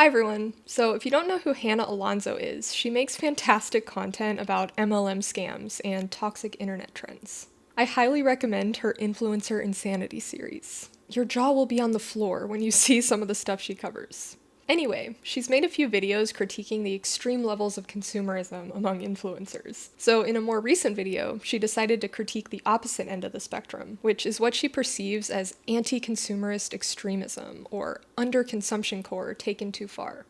Hi everyone. So if you don't know who Hannah Alonzo is, she makes fantastic content about MLM scams and toxic internet trends. I highly recommend her Influencer Insanity series. Your jaw will be on the floor when you see some of the stuff she covers. Anyway, she's made a few videos critiquing the extreme levels of consumerism among influencers. So in a more recent video, she decided to critique the opposite end of the spectrum, which is what she perceives as anti-consumerist extremism, or underconsumption core taken too far.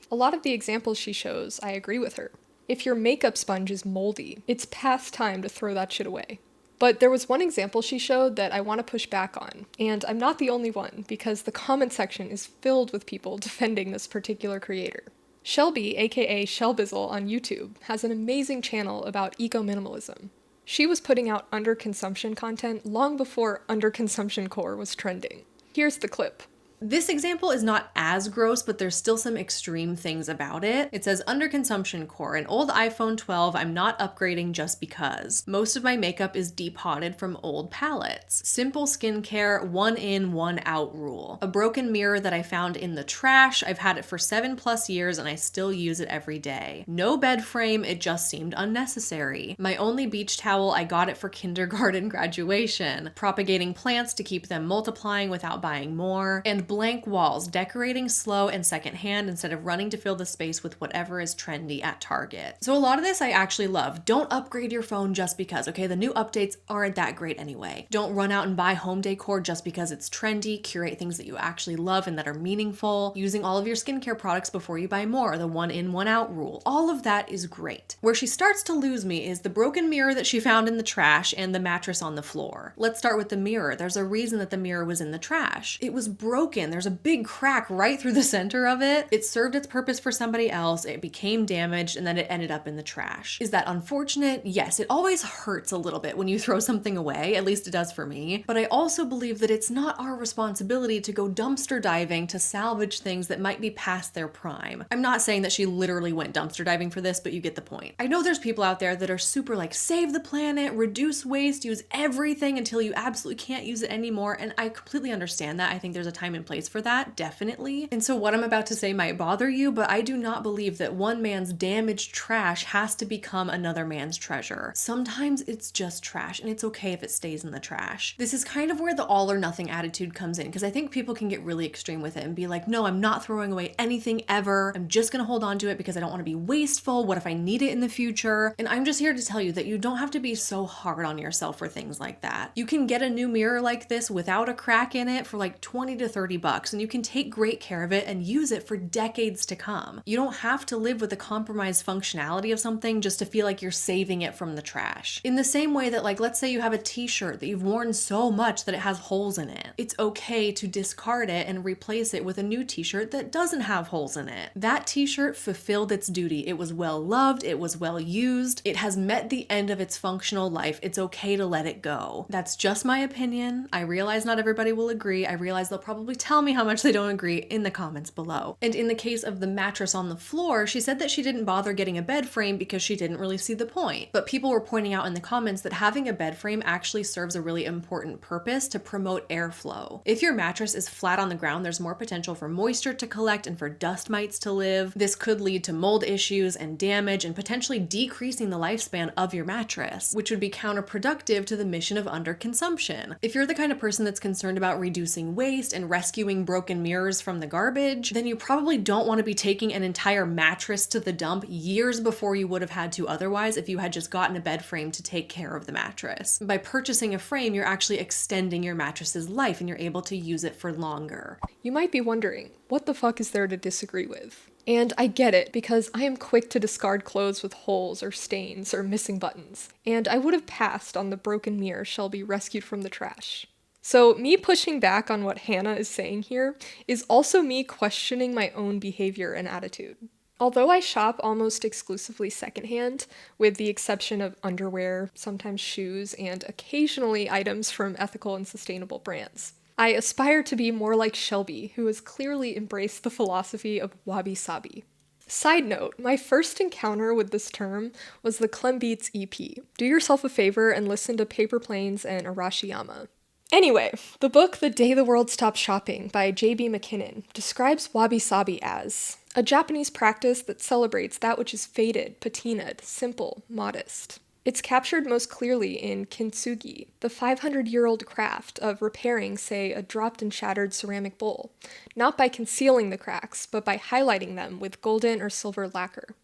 A lot of the examples she shows, I agree with her. If your makeup sponge is moldy, it's past time to throw that shit away. But there was one example she showed that I want to push back on, and I'm not the only one, because the comment section is filled with people defending this particular creator. Shelbi, aka Shelbizzle on YouTube, has an amazing channel about eco-minimalism. She was putting out underconsumption content long before underconsumption core was trending. Here's the clip. This example is not as gross, but there's still some extreme things about it. It says underconsumption core, an old iPhone 12 I'm not upgrading just because. Most of my makeup is depotted from old palettes. Simple skincare, 1 in, 1 out rule. A broken mirror that I found in the trash. I've had it for 7+ years and I still use it every day. No bed frame, it just seemed unnecessary. My only beach towel, I got it for kindergarten graduation. Propagating plants to keep them multiplying without buying more. And blank walls, decorating slow and secondhand instead of running to fill the space with whatever is trendy at Target. So a lot of this I actually love. Don't upgrade your phone just because, okay? The new updates aren't that great anyway. Don't run out and buy home decor just because it's trendy. Curate things that you actually love and that are meaningful. Using all of your skincare products before you buy more, the 1 in, 1 out rule. All of that is great. Where she starts to lose me is the broken mirror that she found in the trash and the mattress on the floor. Let's start with the mirror. There's a reason that the mirror was in the trash. It was broken. There's a big crack right through the center of it. It served its purpose for somebody else. It became damaged and then it ended up in the trash. Is that unfortunate? Yes, it always hurts a little bit when you throw something away. At least it does for me. But I also believe that it's not our responsibility to go dumpster diving to salvage things that might be past their prime. I'm not saying that she literally went dumpster diving for this, but you get the point. I know there's people out there that are super like, save the planet, reduce waste, use everything until you absolutely can't use it anymore. And I completely understand that. I think there's a time and place for that, definitely. And so what I'm about to say might bother you, but I do not believe that one man's damaged trash has to become another man's treasure. Sometimes it's just trash and it's okay if it stays in the trash. This is kind of where the all or nothing attitude comes in, because I think people can get really extreme with it and be like, no, I'm not throwing away anything ever. I'm just gonna hold on to it because I don't want to be wasteful. What if I need it in the future? And I'm just here to tell you that you don't have to be so hard on yourself for things like that. You can get a new mirror like this without a crack in it for like 20 to 30 bucks, and you can take great care of it and use it for decades to come. You don't have to live with the compromised functionality of something just to feel like you're saving it from the trash. In the same way that, like, let's say you have a t-shirt that you've worn so much that it has holes in it. It's okay to discard it and replace it with a new t-shirt that doesn't have holes in it. That t-shirt fulfilled its duty. It was well loved, it was well used, it has met the end of its functional life. It's okay to let it go. That's just my opinion. I realize not everybody will agree. I realize they'll probably tell me how much they don't agree in the comments below. And in the case of the mattress on the floor, she said that she didn't bother getting a bed frame because she didn't really see the point. But people were pointing out in the comments that having a bed frame actually serves a really important purpose to promote airflow. If your mattress is flat on the ground, there's more potential for moisture to collect and for dust mites to live. This could lead to mold issues and damage and potentially decreasing the lifespan of your mattress, which would be counterproductive to the mission of underconsumption. If you're the kind of person that's concerned about reducing waste and rescuing broken mirrors from the garbage, then you probably don't want to be taking an entire mattress to the dump years before you would have had to otherwise if you had just gotten a bed frame to take care of the mattress. By purchasing a frame, you're actually extending your mattress's life and you're able to use it for longer. You might be wondering, what the fuck is there to disagree with? And I get it, because I am quick to discard clothes with holes or stains or missing buttons, and I would have passed on the broken mirror Shelbi rescued from the trash. So me pushing back on what Hannah is saying here is also me questioning my own behavior and attitude. Although I shop almost exclusively secondhand, with the exception of underwear, sometimes shoes, and occasionally items from ethical and sustainable brands, I aspire to be more like Shelbi, who has clearly embraced the philosophy of wabi-sabi. Side note, my first encounter with this term was the Klein EP. Do yourself a favor and listen to Paper Planes and Arashiyama. Anyway, the book The Day the World Stopped Shopping by J.B. McKinnon describes wabi-sabi as a Japanese practice that celebrates that which is faded, patinaed, simple, modest. It's captured most clearly in kintsugi, the 500-year-old craft of repairing, say, a dropped and shattered ceramic bowl, not by concealing the cracks, but by highlighting them with golden or silver lacquer.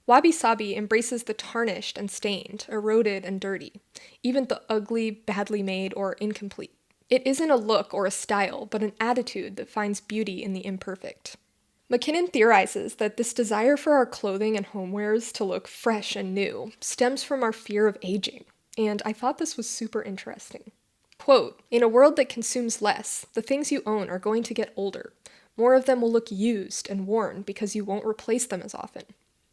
Wabi-sabi embraces the tarnished and stained, eroded and dirty, even the ugly, badly made, or incomplete. It isn't a look or a style, but an attitude that finds beauty in the imperfect. McKinnon theorizes that this desire for our clothing and homewares to look fresh and new stems from our fear of aging, and I thought this was super interesting. Quote, "In a world that consumes less, the things you own are going to get older. More of them will look used and worn because you won't replace them as often.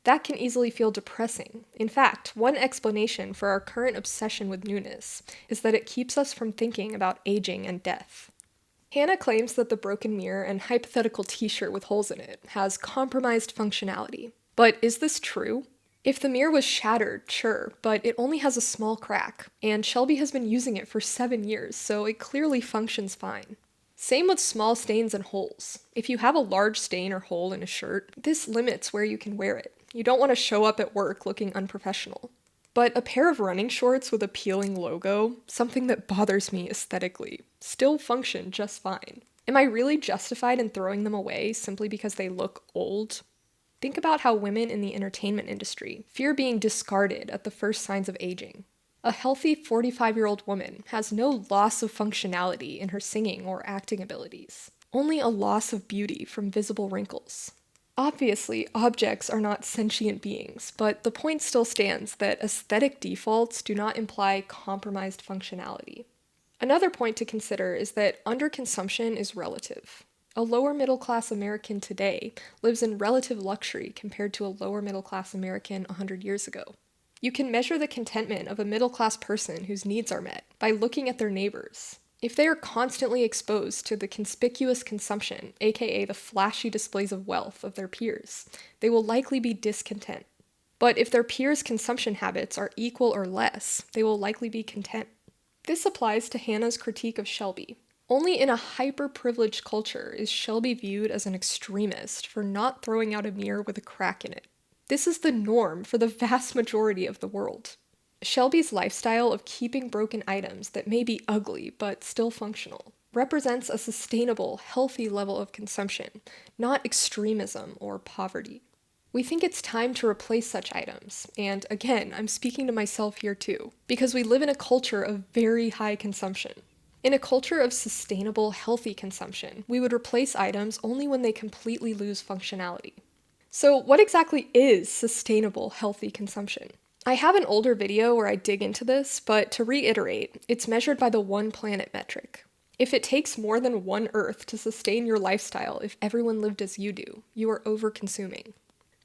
That can easily feel depressing. In fact, one explanation for our current obsession with newness is that it keeps us from thinking about aging and death." Hannah claims that the broken mirror and hypothetical t-shirt with holes in it has compromised functionality. But is this true? If the mirror was shattered, sure, but it only has a small crack, and Shelbi has been using it for 7 years, so it clearly functions fine. Same with small stains and holes. If you have a large stain or hole in a shirt, this limits where you can wear it. You don't want to show up at work looking unprofessional. But a pair of running shorts with a peeling logo, something that bothers me aesthetically, still function just fine. Am I really justified in throwing them away simply because they look old? Think about how women in the entertainment industry fear being discarded at the first signs of aging. A healthy 45-year-old woman has no loss of functionality in her singing or acting abilities, only a loss of beauty from visible wrinkles. Obviously, objects are not sentient beings, but the point still stands that aesthetic defaults do not imply compromised functionality. Another point to consider is that underconsumption is relative. A lower middle class American today lives in relative luxury compared to a lower middle class American 100 years ago. You can measure the contentment of a middle class person whose needs are met by looking at their neighbors. If they are constantly exposed to the conspicuous consumption, aka the flashy displays of wealth of their peers, they will likely be discontent. But if their peers' consumption habits are equal or less, they will likely be content. This applies to Hannah's critique of Shelbi. Only in a hyper-privileged culture is Shelbi viewed as an extremist for not throwing out a mirror with a crack in it. This is the norm for the vast majority of the world. Shelbi's lifestyle of keeping broken items that may be ugly but still functional represents a sustainable, healthy level of consumption, not extremism or poverty. We think it's time to replace such items, and again, I'm speaking to myself here too, because we live in a culture of very high consumption. In a culture of sustainable, healthy consumption, we would replace items only when they completely lose functionality. So what exactly is sustainable, healthy consumption? I have an older video where I dig into this, but to reiterate, it's measured by the one planet metric. If it takes more than one Earth to sustain your lifestyle if everyone lived as you do, you are over-consuming.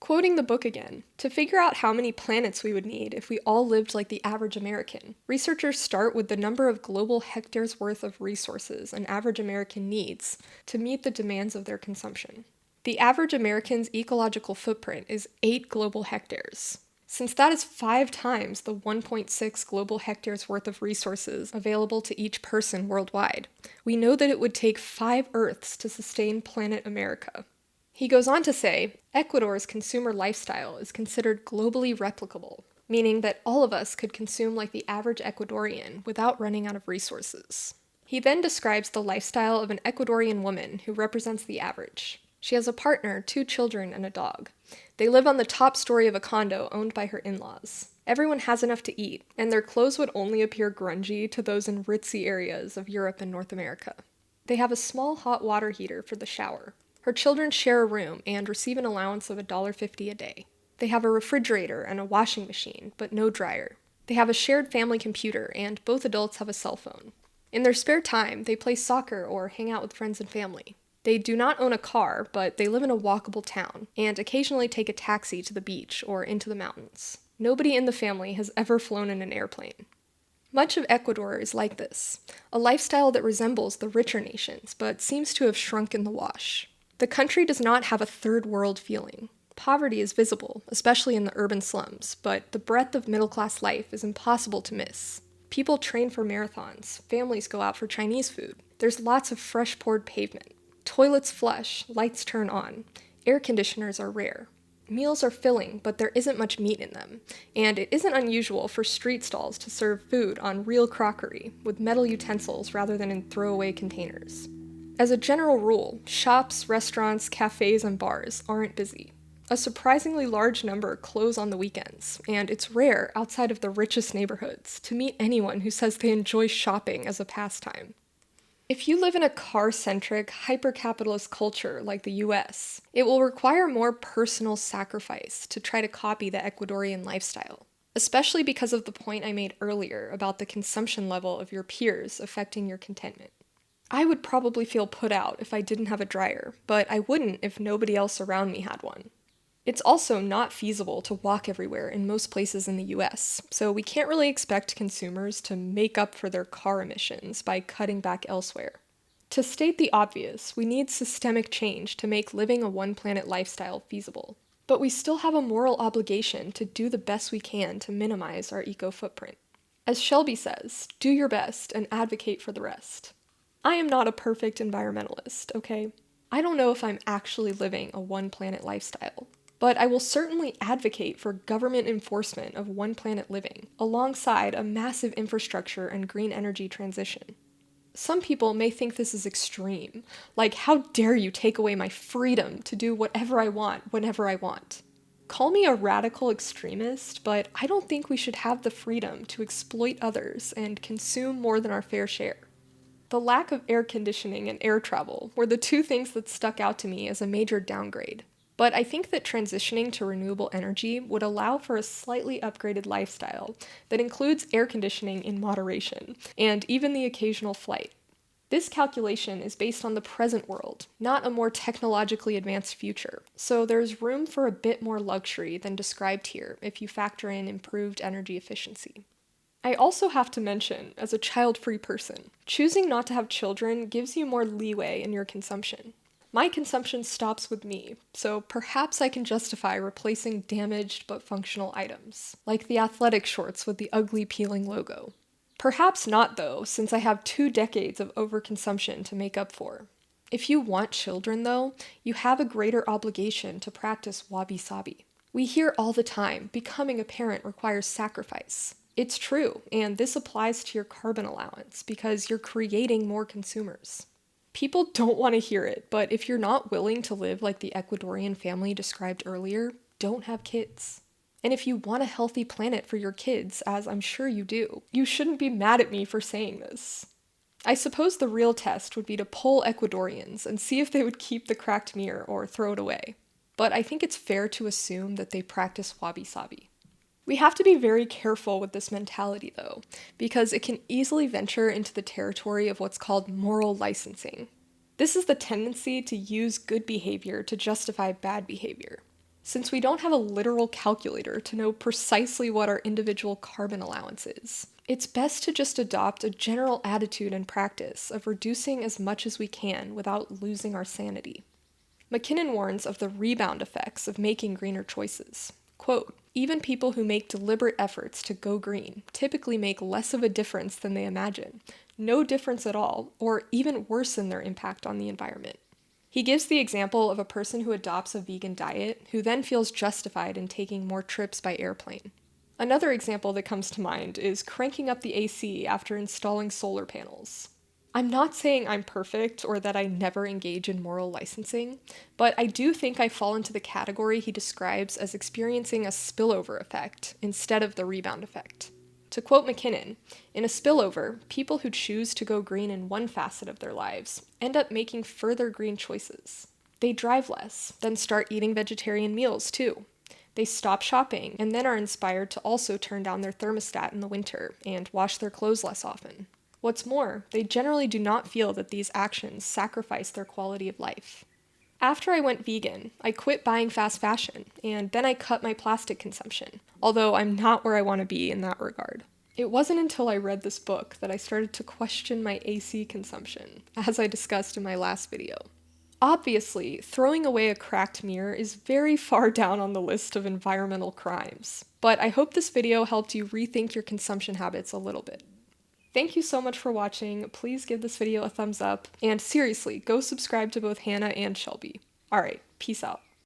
Quoting the book again, to figure out how many planets we would need if we all lived like the average American, researchers start with the number of global hectares worth of resources an average American needs to meet the demands of their consumption. The average American's ecological footprint is 8 global hectares. Since that is 5 times the 1.6 global hectares worth of resources available to each person worldwide, we know that it would take 5 Earths to sustain planet America. He goes on to say, Ecuador's consumer lifestyle is considered globally replicable, meaning that all of us could consume like the average Ecuadorian without running out of resources. He then describes the lifestyle of an Ecuadorian woman who represents the average. She has a partner, 2 children, and a dog. They live on the top story of a condo owned by her in-laws. Everyone has enough to eat, and their clothes would only appear grungy to those in ritzy areas of Europe and North America. They have a small hot water heater for the shower. Her children share a room and receive an allowance of $1.50 a day. They have a refrigerator and a washing machine, but no dryer. They have a shared family computer, and both adults have a cell phone. In their spare time, they play soccer or hang out with friends and family. They do not own a car, but they live in a walkable town, and occasionally take a taxi to the beach or into the mountains. Nobody in the family has ever flown in an airplane. Much of Ecuador is like this, a lifestyle that resembles the richer nations, but seems to have shrunk in the wash. The country does not have a third world feeling. Poverty is visible, especially in the urban slums, but the breadth of middle-class life is impossible to miss. People train for marathons. Families go out for Chinese food. There's lots of fresh poured pavement. Toilets flush. Lights turn on. Air conditioners are rare. Meals are filling, but there isn't much meat in them, and it isn't unusual for street stalls to serve food on real crockery, with metal utensils rather than in throwaway containers. As a general rule, shops, restaurants, cafes, and bars aren't busy. A surprisingly large number close on the weekends, and it's rare outside of the richest neighborhoods to meet anyone who says they enjoy shopping as a pastime. If you live in a car-centric, hyper-capitalist culture like the US, it will require more personal sacrifice to try to copy the Ecuadorian lifestyle, especially because of the point I made earlier about the consumption level of your peers affecting your contentment. I would probably feel put out if I didn't have a dryer, but I wouldn't if nobody else around me had one. It's also not feasible to walk everywhere in most places in the US, so we can't really expect consumers to make up for their car emissions by cutting back elsewhere. To state the obvious, we need systemic change to make living a one-planet lifestyle feasible. But we still have a moral obligation to do the best we can to minimize our eco-footprint. As Shelbi says, do your best and advocate for the rest. I am not a perfect environmentalist, okay? I don't know if I'm actually living a one-planet lifestyle. But I will certainly advocate for government enforcement of one-planet living, alongside a massive infrastructure and green energy transition. Some people may think this is extreme, like how dare you take away my freedom to do whatever I want, whenever I want. Call me a radical extremist, but I don't think we should have the freedom to exploit others and consume more than our fair share. The lack of air conditioning and air travel were the two things that stuck out to me as a major downgrade. But I think that transitioning to renewable energy would allow for a slightly upgraded lifestyle that includes air conditioning in moderation, and even the occasional flight. This calculation is based on the present world, not a more technologically advanced future, so there's room for a bit more luxury than described here if you factor in improved energy efficiency. I also have to mention, as a child-free person, choosing not to have children gives you more leeway in your consumption. My consumption stops with me, so perhaps I can justify replacing damaged but functional items, like the athletic shorts with the ugly peeling logo. Perhaps not though, since I have 2 decades of overconsumption to make up for. If you want children though, you have a greater obligation to practice wabi-sabi. We hear all the time, becoming a parent requires sacrifice. It's true, and this applies to your carbon allowance because you're creating more consumers. People don't want to hear it, but if you're not willing to live like the Ecuadorian family described earlier, don't have kids. And if you want a healthy planet for your kids, as I'm sure you do, you shouldn't be mad at me for saying this. I suppose the real test would be to poll Ecuadorians and see if they would keep the cracked mirror or throw it away. But I think it's fair to assume that they practice wabi-sabi. We have to be very careful with this mentality, though, because it can easily venture into the territory of what's called moral licensing. This is the tendency to use good behavior to justify bad behavior. Since we don't have a literal calculator to know precisely what our individual carbon allowance is, it's best to just adopt a general attitude and practice of reducing as much as we can without losing our sanity. McKinnon warns of the rebound effects of making greener choices. Quote, even people who make deliberate efforts to go green typically make less of a difference than they imagine, no difference at all, or even worsen their impact on the environment. He gives the example of a person who adopts a vegan diet who then feels justified in taking more trips by airplane. Another example that comes to mind is cranking up the AC after installing solar panels. I'm not saying I'm perfect or that I never engage in moral licensing, but I do think I fall into the category he describes as experiencing a spillover effect instead of the rebound effect. To quote McKinnon, in a spillover, people who choose to go green in one facet of their lives end up making further green choices. They drive less, then start eating vegetarian meals too. They stop shopping and then are inspired to also turn down their thermostat in the winter and wash their clothes less often. What's more, they generally do not feel that these actions sacrifice their quality of life. After I went vegan, I quit buying fast fashion, and then I cut my plastic consumption, although I'm not where I want to be in that regard. It wasn't until I read this book that I started to question my AC consumption, as I discussed in my last video. Obviously, throwing away a cracked mirror is very far down on the list of environmental crimes, but I hope this video helped you rethink your consumption habits a little bit. Thank you so much for watching. Please give this video a thumbs up. And seriously, go subscribe to both Hannah and Shelbi. Alright, peace out.